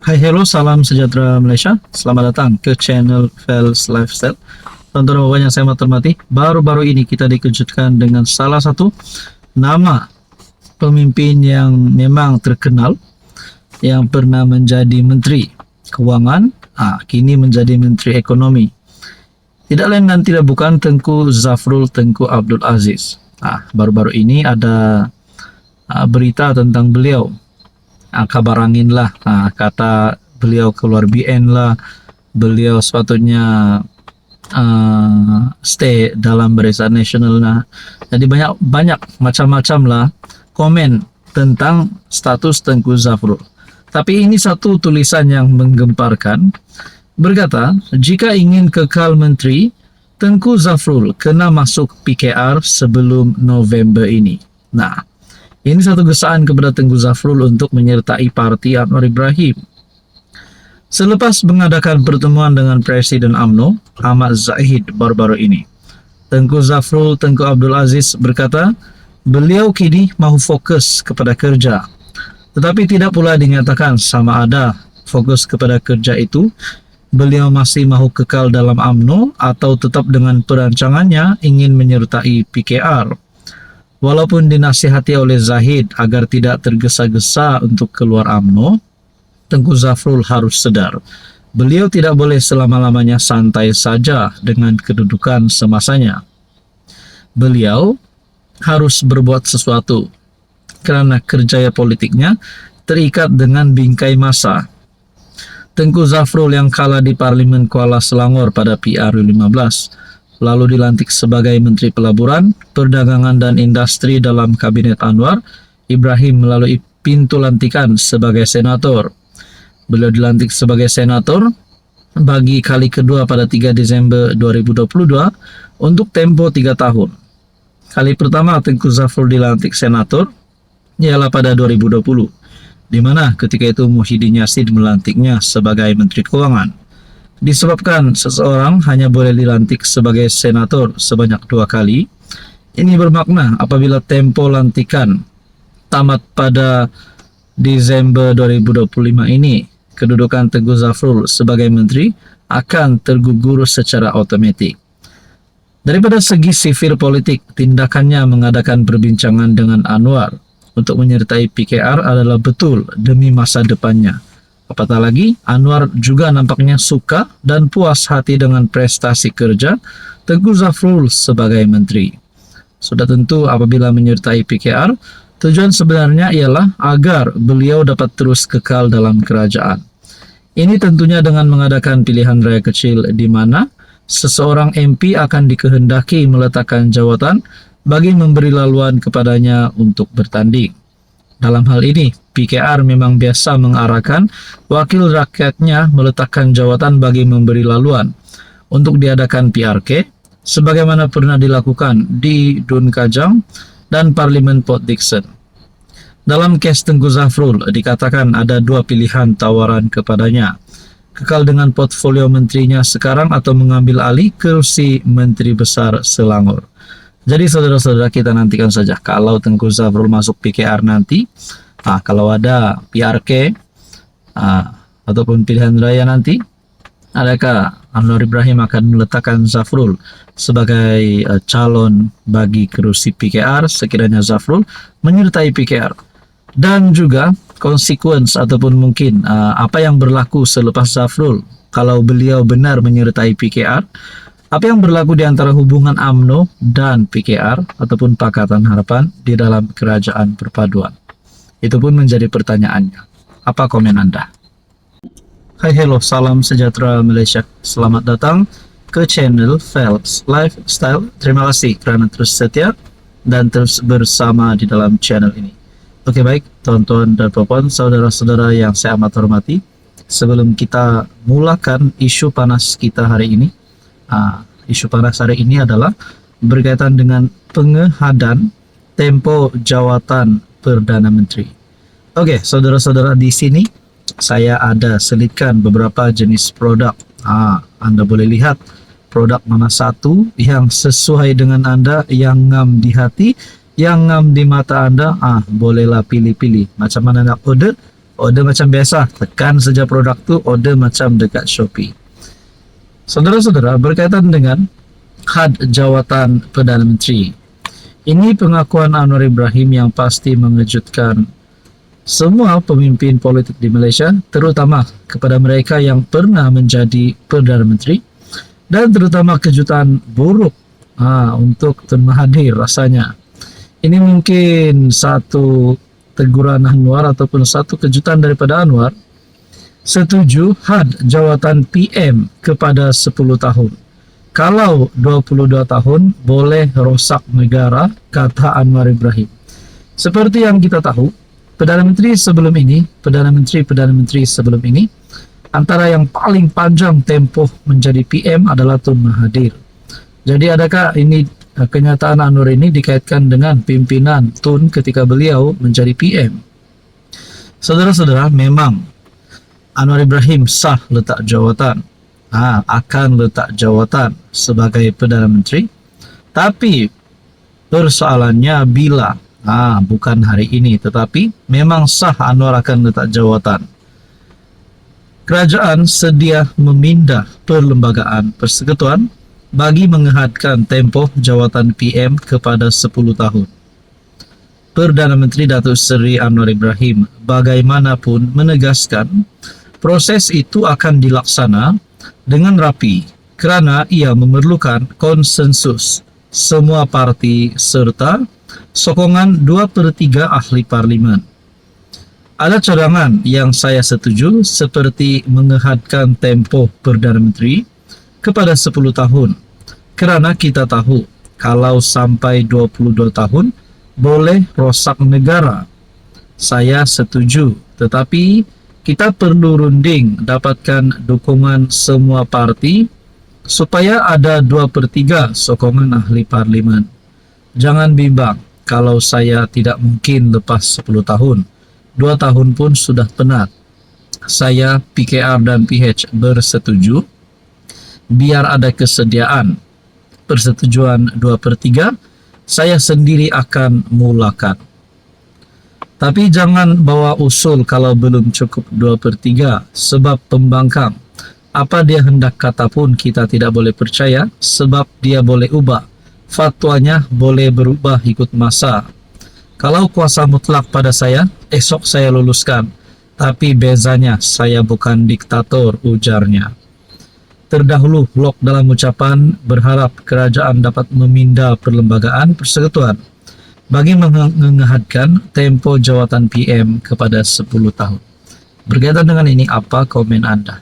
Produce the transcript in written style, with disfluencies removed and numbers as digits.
Hai, hello, salam sejahtera Malaysia. Selamat datang ke channel Fels Lifestyle. Tonton bapak yang saya hormati, baru-baru ini kita dikejutkan dengan salah satu nama pemimpin yang memang terkenal, yang pernah menjadi Menteri Keuangan, kini menjadi Menteri Ekonomi. Tidak lain dan tidak bukan Tengku Zafrul Tengku Abdul Aziz. Baru-baru ini ada berita tentang beliau. Kabar angin lah, kata beliau keluar BN lah, beliau sepatutnya stay dalam barisan nasional lah. Jadi banyak macam-macam lah komen tentang status Tengku Zafrul. Tapi ini satu tulisan yang menggemparkan, berkata jika ingin kekal menteri, Tengku Zafrul kena masuk PKR sebelum November ini. Ini satu gesaan kepada Tengku Zafrul untuk menyertai parti Anwar Ibrahim. Selepas mengadakan pertemuan dengan Presiden UMNO, Ahmad Zahid baru-baru ini, Tengku Zafrul Tengku Abdul Aziz berkata, beliau kini mahu fokus kepada kerja. Tetapi tidak pula dinyatakan sama ada fokus kepada kerja itu, beliau masih mahu kekal dalam UMNO atau tetap dengan perancangannya ingin menyertai PKR. Walaupun dinasihati oleh Zahid agar tidak tergesa-gesa untuk keluar UMNO, Tengku Zafrul harus sedar, beliau tidak boleh selama-lamanya santai saja dengan kedudukan semasanya. Beliau harus berbuat sesuatu, kerana kerjaya politiknya terikat dengan bingkai masa. Tengku Zafrul yang kalah di Parlimen Kuala Selangor pada PRU15, lalu dilantik sebagai Menteri Pelaburan, Perdagangan dan Industri dalam Kabinet Anwar Ibrahim melalui pintu lantikan sebagai senator. Beliau dilantik sebagai senator bagi kali kedua pada 3 Desember 2022 untuk tempo 3 tahun. Kali pertama Tengku Zafrul dilantik senator ialah pada 2020, di mana ketika itu Muhyiddin Yassin melantiknya sebagai Menteri Keuangan. Disebabkan seseorang hanya boleh dilantik sebagai senator sebanyak 2 kali, ini bermakna apabila tempo lantikan tamat pada Desember 2025 ini, kedudukan Tengku Zafrul sebagai menteri akan tergugur secara otomatik. Daripada segi sifil politik, tindakannya mengadakan perbincangan dengan Anwar untuk menyertai PKR adalah betul demi masa depannya. Apatah lagi, Anwar juga nampaknya suka dan puas hati dengan prestasi kerja Tengku Zafrul sebagai menteri. Sudah tentu apabila menyertai PKR, tujuan sebenarnya ialah agar beliau dapat terus kekal dalam kerajaan. Ini tentunya dengan mengadakan pilihan raya kecil di mana seseorang MP akan dikehendaki meletakkan jawatan bagi memberi laluan kepadanya untuk bertanding. Dalam hal ini, PKR memang biasa mengarahkan wakil rakyatnya meletakkan jawatan bagi memberi laluan untuk diadakan PRK, sebagaimana pernah dilakukan di Dun Kajang dan Parlimen Port Dickson. Dalam kes Tengku Zafrul, dikatakan ada 2 pilihan tawaran kepadanya, kekal dengan portfolio menterinya sekarang atau mengambil alih kursi Menteri Besar Selangor. Jadi saudara-saudara, kita nantikan saja kalau Tengku Zafrul masuk PKR nanti, kalau ada PRK ataupun pilihan raya nanti, adakah Anwar Ibrahim akan meletakkan Zafrul sebagai calon bagi kursi PKR sekiranya Zafrul menyertai PKR, dan juga konsekuensi ataupun mungkin apa yang berlaku selepas Zafrul kalau beliau benar menyertai PKR. Apa yang berlaku di antara hubungan UMNO dan PKR ataupun Pakatan Harapan di dalam kerajaan perpaduan? Itu pun menjadi pertanyaannya. Apa komen Anda? Hai, hello, salam sejahtera Malaysia. Selamat datang ke channel Fels Lifestyle. Terima kasih kerana terus setia dan terus bersama di dalam channel ini. Oke, baik, tuan-tuan dan puan, saudara-saudara yang saya amat hormati. Sebelum kita mulakan isu panas kita hari ini, isu panas hari ini adalah berkaitan dengan pengehadan tempo jawatan Perdana Menteri. Oke, saudara-saudara, di sini saya ada selitkan beberapa jenis produk. Anda boleh lihat produk mana satu yang sesuai dengan Anda, yang ngam di hati, yang ngam di mata Anda. Bolehlah pilih-pilih macam mana nak order, order macam biasa, tekan saja produk tu, order macam dekat Shopee. Saudara-saudara, berkaitan dengan had jawatan Perdana Menteri, ini pengakuan Anwar Ibrahim yang pasti mengejutkan semua pemimpin politik di Malaysia, terutama kepada mereka yang pernah menjadi Perdana Menteri, dan terutama kejutan buruk untuk Tun Mahathir rasanya. Ini mungkin satu teguran Anwar ataupun satu kejutan daripada Anwar. Setuju had jawatan PM kepada 10 tahun. Kalau 22 tahun boleh rosak negara, kata Anwar Ibrahim. Seperti yang kita tahu, Perdana Menteri sebelum ini, Perdana Menteri sebelum ini, antara yang paling panjang tempoh menjadi PM adalah Tun Mahathir. Jadi adakah ini kenyataan Anwar ini dikaitkan dengan pimpinan Tun ketika beliau menjadi PM? Saudara-saudara, memang Anwar Ibrahim sah letak jawatan, akan letak jawatan sebagai Perdana Menteri. Tapi persoalannya bila, bukan hari ini, tetapi memang sah Anwar akan letak jawatan. Kerajaan sedia memindah perlembagaan persekutuan bagi menghadkan tempoh jawatan PM kepada 10 tahun. Perdana Menteri Datuk Seri Anwar Ibrahim bagaimanapun menegaskan proses itu akan dilaksana dengan rapi kerana ia memerlukan konsensus semua parti serta sokongan 2/3 ahli parlimen. Ada cadangan yang saya setuju seperti menghadkan tempoh Perdana Menteri kepada 10 tahun kerana kita tahu kalau sampai 22 tahun boleh rosak negara. Saya setuju, tetapi kita perlu runding dapatkan dukungan semua parti supaya ada 2/3 sokongan ahli parlimen. Jangan bimbang kalau saya tidak mungkin lepas 10 tahun. 2 tahun pun sudah penat. Saya, PKR dan PH bersetuju biar ada kesediaan persetujuan 2/3, saya sendiri akan mulakan. Tapi jangan bawa usul kalau belum cukup 2/3 sebab pembangkang. Apa dia hendak kata pun kita tidak boleh percaya sebab dia boleh ubah. Fatwanya boleh berubah ikut masa. Kalau kuasa mutlak pada saya, esok saya luluskan. Tapi bezanya saya bukan diktator, ujarnya. Terdahulu Lok dalam ucapan berharap kerajaan dapat memindah perlembagaan persekutuan bagi menghadkan tempoh jawatan PM kepada 10 tahun. Berkaitan dengan ini, apa komen anda?